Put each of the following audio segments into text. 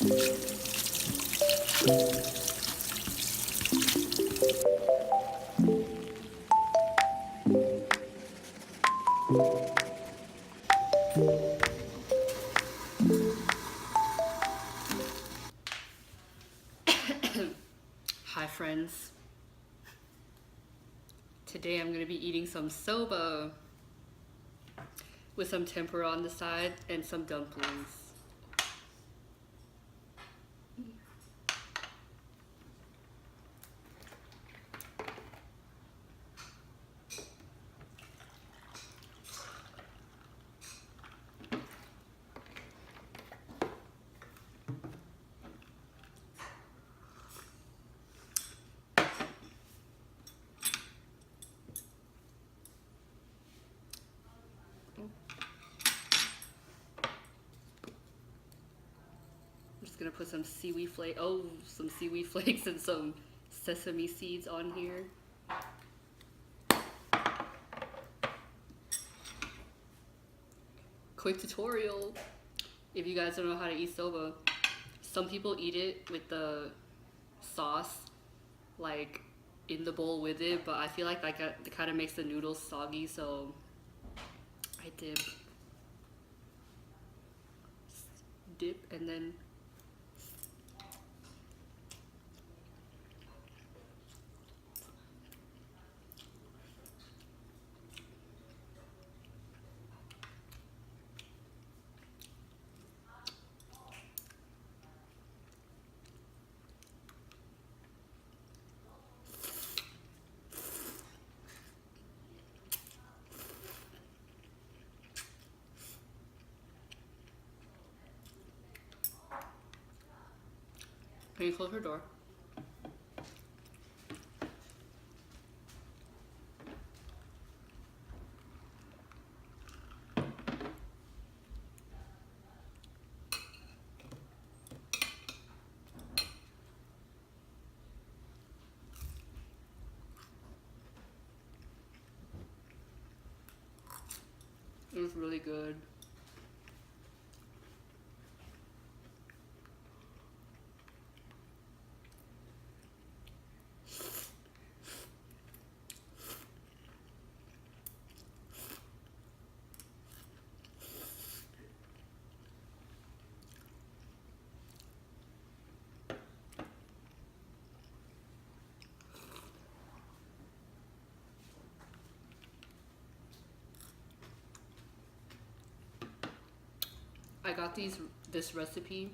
Hi friends. Today I'm gonna be eating some soba with some tempura on the side and some dumplings. I'm just gonna put some some seaweed flakes and some sesame seeds on here. Quick tutorial. If you guys don't know how to eat soba, some people eat it with the sauce, like in the bowl with it, but I feel like that kind of makes the noodles soggy, so I dip and then can you close her door? It was really good. I got this recipe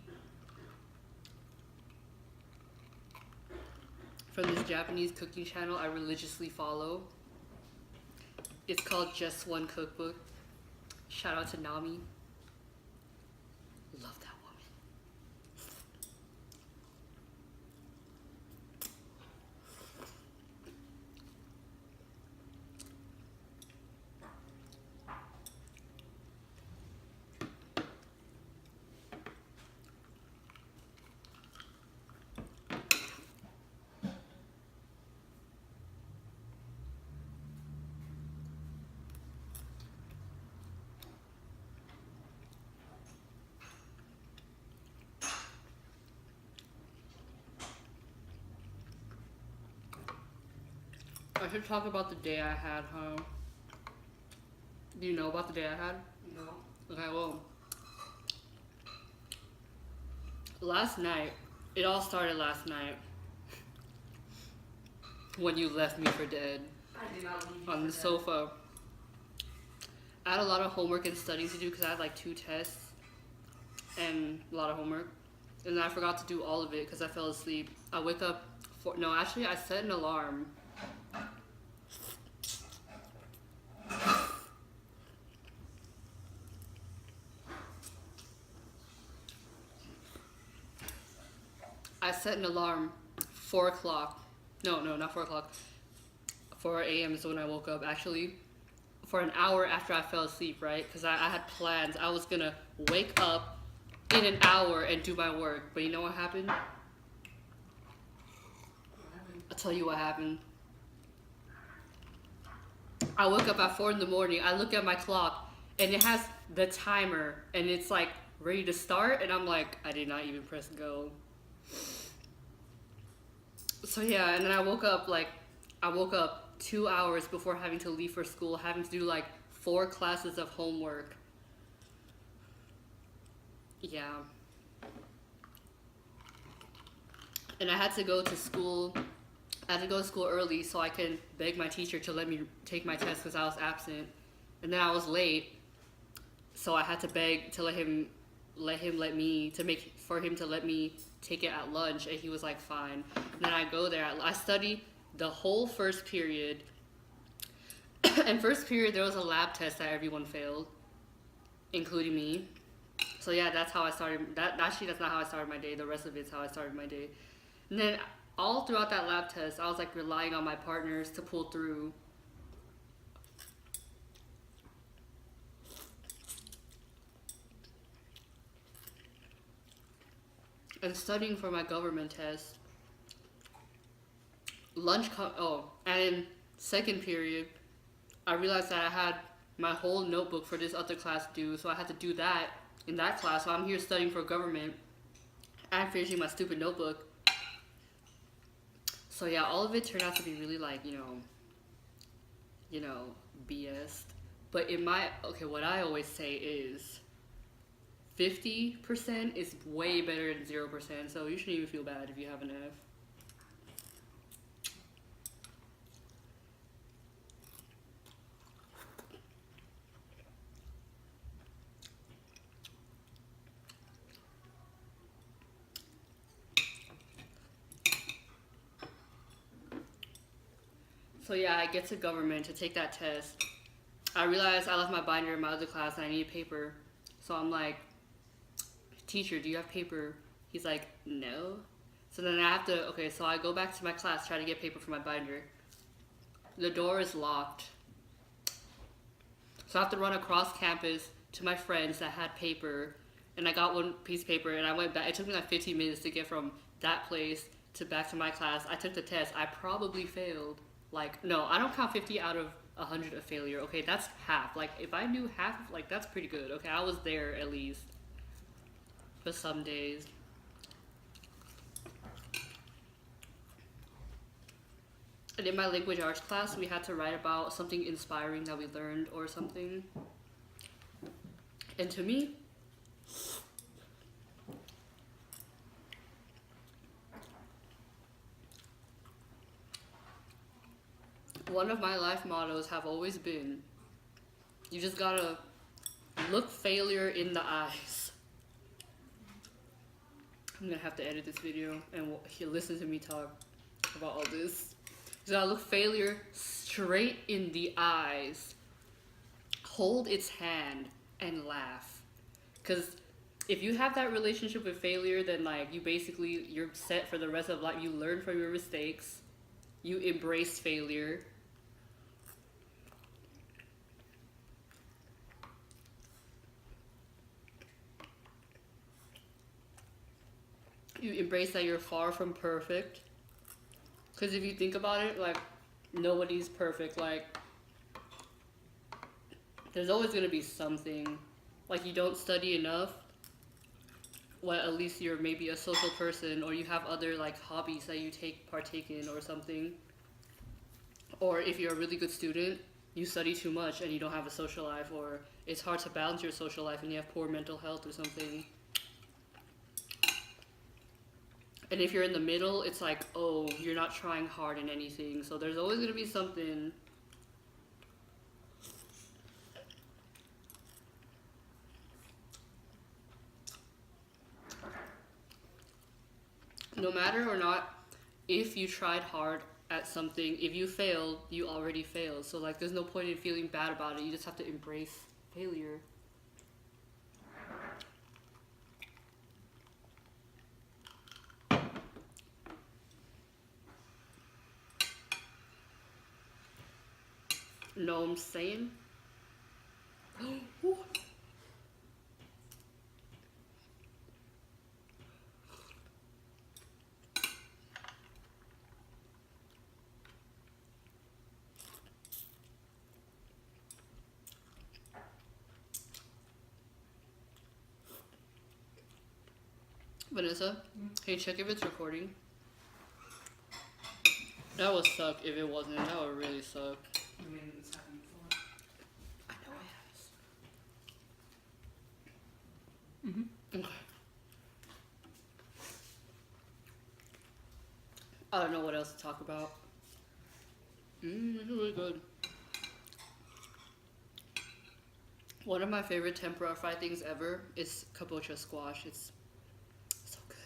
from this Japanese cooking channel I religiously follow. It's called Just One Cookbook. Shout out to Nami. Love that woman. I should talk about the day I had, huh? Do you know about the day I had? No. Okay, well, last night, it all started last night when you left me for dead I did not leave you on the sofa. I had a lot of homework and studying to do because I had like 2 tests and a lot of homework. And I forgot to do all of it because I fell asleep. I wake up no, actually I set an alarm. I set an alarm 4 o'clock. No, not 4 o'clock. 4 a.m. is when I woke up, actually. For an hour after I fell asleep, right? Because I had plans. I was gonna wake up in an hour and do my work. But you know what happened? I'll tell you what happened. I woke up at 4 in the morning. I look at my clock and it has the timer and it's like ready to start, and I'm like, I did not even press go. So yeah, and then I woke up 2 hours before having to leave for school, having to do like 4 classes of homework. Yeah. And I had to go to school. I had to go to school early so I can beg my teacher to let me take my test because I was absent, and then I was late, so I had to beg to let me to make for him to let me take it at lunch, and he was like fine. And then I go there. I study the whole first period, and first period there was a lab test that everyone failed, including me. So yeah, that's how I started. That actually that's not how I started my day. The rest of it's how I started my day. And then all throughout that lab test, I was like relying on my partners to pull through. And studying for my government test. And in second period, I realized that I had my whole notebook for this other class due, so I had to do that in that class. So I'm here studying for government and finishing my stupid notebook. So yeah, all of it turned out to be really like, BS. But what I always say is 50% is way better than 0%, so you shouldn't even feel bad if you have an F. So yeah, I get to government to take that test. I realized I left my binder in my other class and I needed paper. So I'm like, teacher, do you have paper? He's like, no. So then so I go back to my class, try to get paper for my binder. The door is locked. So I have to run across campus to my friends that had paper, and I got one piece of paper, and I went back. It took me like 15 minutes to get from that place to back to my class. I took the test. I probably failed. Like, no, I don't count 50 out of 100 a failure. Okay, that's half. Like, if I knew half, like, that's pretty good. Okay, I was there at least for some days. And in my language arts class, we had to write about something inspiring that we learned or something. And to me, one of my life mottos have always been, you just gotta look failure in the eyes. I'm gonna have to edit this video and listen to me talk about all this. You gotta look failure straight in the eyes, hold its hand, and laugh. Because if you have that relationship with failure, then like you're set for the rest of life. You learn from your mistakes, you embrace failure. You embrace that you're far from perfect. Because if you think about it, like, nobody's perfect. Like, there's always going to be something. Like, you don't study enough. Well, at least you're maybe a social person, or you have other, like, hobbies that you partake in or something. Or if you're a really good student, you study too much and you don't have a social life, or it's hard to balance your social life and you have poor mental health or something. And if you're in the middle, it's like, oh, you're not trying hard in anything. So there's always going to be something. No matter or not, if you tried hard at something, if you failed, you already failed. So like, there's no point in feeling bad about it. You just have to embrace failure. Know what I'm saying? Vanessa, can you check if it's recording? That would suck if it wasn't. That would really suck. I mean, it's happened before. I know it has. Okay. I don't know what else to talk about. It's really good. One of my favorite tempura fried things ever is kabocha squash. It's so good.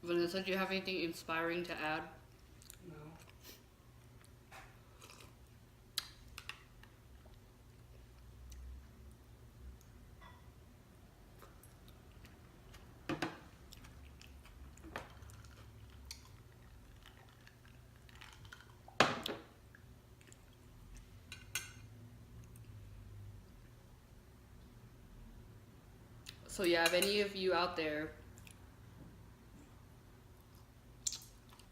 Vanessa, do you have anything inspiring to add? No. So yeah, if any of you out there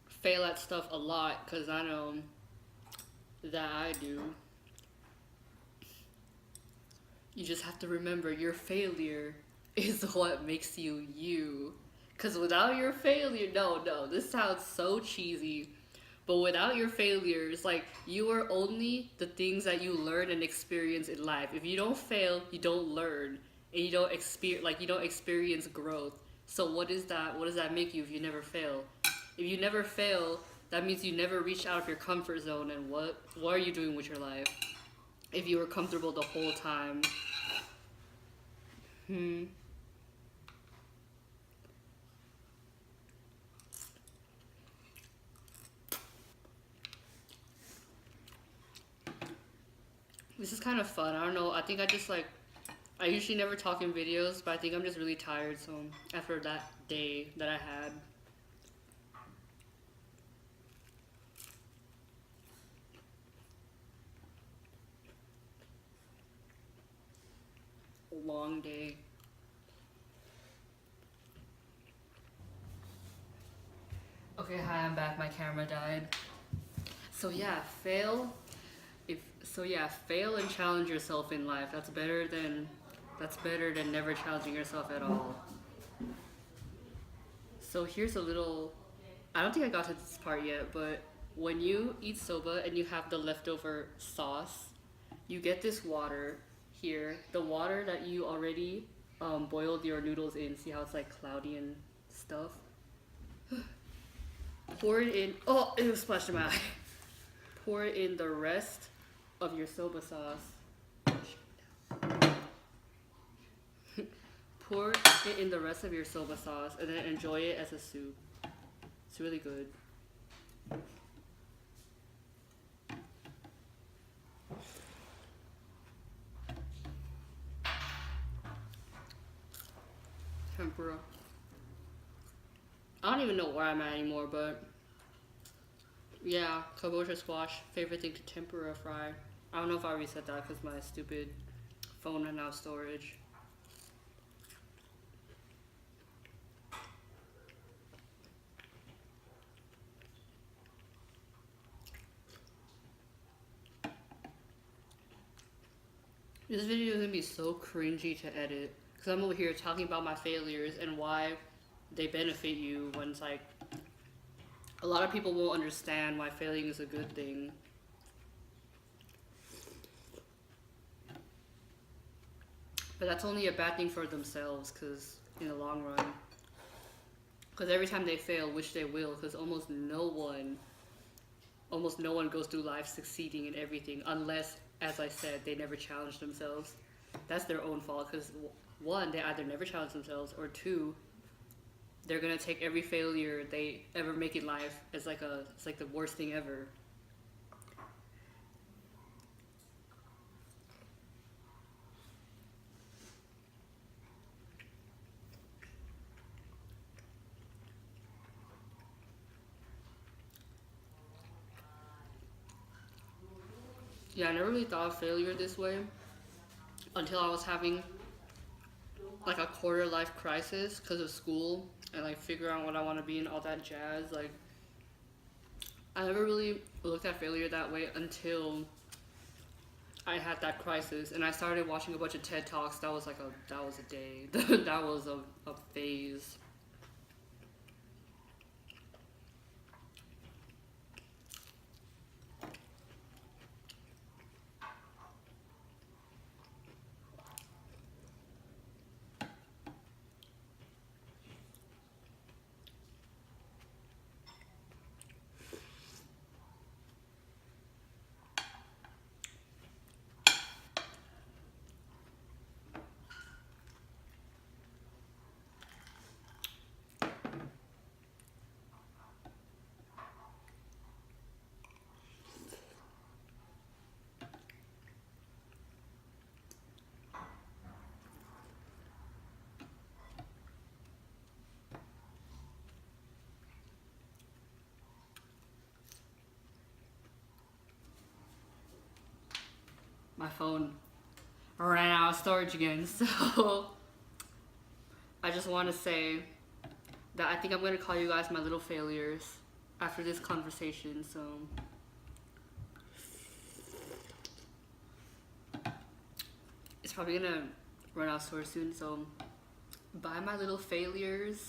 fail at stuff a lot, because I know that I do, you just have to remember your failure is what makes you you. Because without your failure, no, this sounds so cheesy, but without your failures, like, you are only the things that you learn and experience in life. If you don't fail, you don't learn, and you don't experience growth. So what is that? What does that make you if you never fail? If you never fail, that means you never reached out of your comfort zone. And what are you doing with your life if you were comfortable the whole time? This is kind of fun. I don't know. I think I usually never talk in videos, but I think I'm just really tired. So after that day that I had. A long day. Okay, hi, I'm back. My camera died. So yeah, fail and challenge yourself in life. That's better than never challenging yourself at all. So here's a little, I don't think I got to this part yet, but when you eat soba and you have the leftover sauce, you get this water here, the water that you already boiled your noodles in. See how it's like cloudy and stuff? Pour it in. Oh, it was splashed in my eye. Pour in the rest of your soba sauce. Pour it in the rest of your soba sauce and then enjoy it as a soup. It's really good. Tempura. I don't even know where I'm at anymore, but yeah, kabocha squash, favorite thing to tempura fry. I don't know if I already said that because my stupid phone ran out of storage. This video is gonna be so cringy to edit because I'm over here talking about my failures and why they benefit you, when it's like a lot of people won't understand why failing is a good thing. But that's only a bad thing for themselves, because in the long run, because every time they fail, which they will, because almost no one goes through life succeeding in everything unless, as I said, they never challenge themselves. That's their own fault, because one, they either never challenge themselves, or two, they're gonna take every failure they ever make in life as it's like the worst thing ever. Yeah, I never really thought of failure this way until I was having like a quarter life crisis because of school and like figure out what I want to be and all that jazz. Like, I never really looked at failure that way until I had that crisis and I started watching a bunch of TED Talks. That was a day. That was a phase. My phone ran out of storage again, so I just want to say that I think I'm going to call you guys my little failures after this conversation, so it's probably going to run out of storage soon, so bye my little failures.